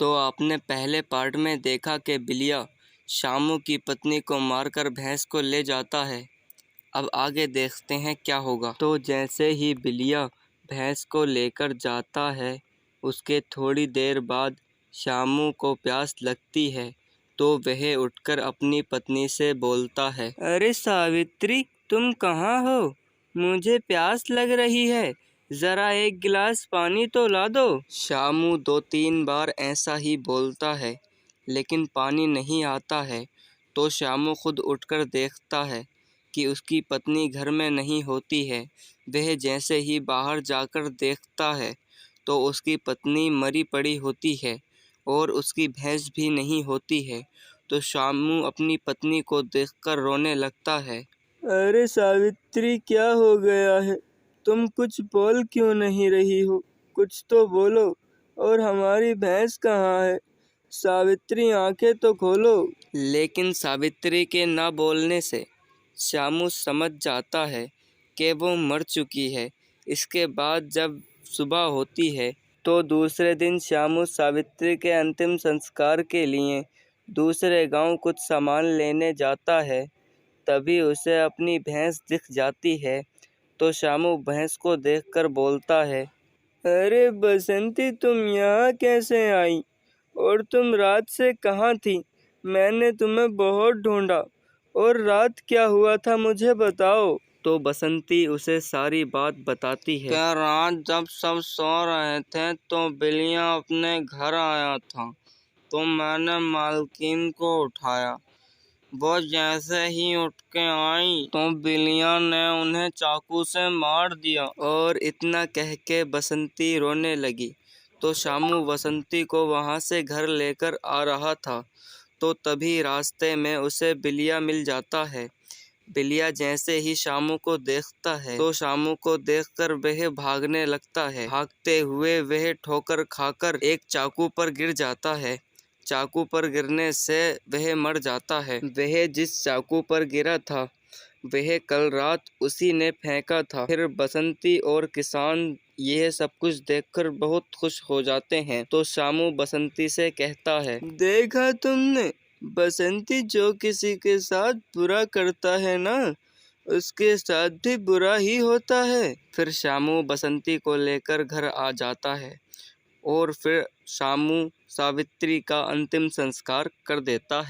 तो आपने पहले पार्ट में देखा कि बिलिया शामू की पत्नी को मारकर भैंस को ले जाता है। अब आगे देखते हैं क्या होगा। तो जैसे ही बिलिया भैंस को लेकर जाता है, उसके थोड़ी देर बाद शामू को प्यास लगती है, तो वह उठकर अपनी पत्नी से बोलता है, अरे सावित्री, तुम कहाँ हो? मुझे प्यास लग रही है, ज़रा एक गिलास पानी तो ला दो। शामू 2-3 बार ऐसा ही बोलता है, लेकिन पानी नहीं आता है। तो शामू खुद उठकर देखता है कि उसकी पत्नी घर में नहीं होती है। वह जैसे ही बाहर जाकर देखता है तो उसकी पत्नी मरी पड़ी होती है और उसकी भैंस भी नहीं होती है। तो शामू अपनी पत्नी को देखकर रोने लगता है। अरे सावित्री, क्या हो गया है? तुम कुछ बोल क्यों नहीं रही हो? कुछ तो बोलो। और हमारी भैंस कहाँ है? सावित्री, आंखें तो खोलो। लेकिन सावित्री के ना बोलने से शामू समझ जाता है कि वो मर चुकी है। इसके बाद जब सुबह होती है तो दूसरे दिन शामू सावित्री के अंतिम संस्कार के लिए दूसरे गांव कुछ सामान लेने जाता है। तभी उसे अपनी भैंस दिख जाती है। तो शामू भैंस को देखकर बोलता है, अरे बसंती, तुम यहाँ कैसे आई? और तुम रात से कहाँ थी? मैंने तुम्हें बहुत ढूंढा। और रात क्या हुआ था, मुझे बताओ। तो बसंती उसे सारी बात बताती है। क्या रात जब सब सो रहे थे तो बिल्लियाँ अपने घर आया था, तो मैंने मालकिन को उठाया। वो जैसे ही उठ के आई तो बिल्लियाँ ने उन्हें चाकू से मार दिया। और इतना कह के बसंती रोने लगी। तो शामू बसंती को वहाँ से घर लेकर आ रहा था, तो तभी रास्ते में उसे बिल्लिया मिल जाता है। बिल्लिया जैसे ही शामू को देखता है तो शामू को देखकर वह भागने लगता है। भागते हुए वह ठोकर खाकर एक चाकू पर गिर जाता है। चाकू पर गिरने से वह मर जाता है। वह जिस चाकू पर गिरा था वह कल रात उसी ने फेंका था। फिर बसंती और किसान यह सब कुछ देखकर बहुत खुश हो जाते हैं। तो शामू बसंती से कहता है, देखा तुमने, बसंती जो किसी के साथ बुरा करता है ना, उसके साथ भी बुरा ही होता है। फिर शामू बसंती को लेकर घर आ जाता है और फिर शामू सावित्री का अंतिम संस्कार कर देता है।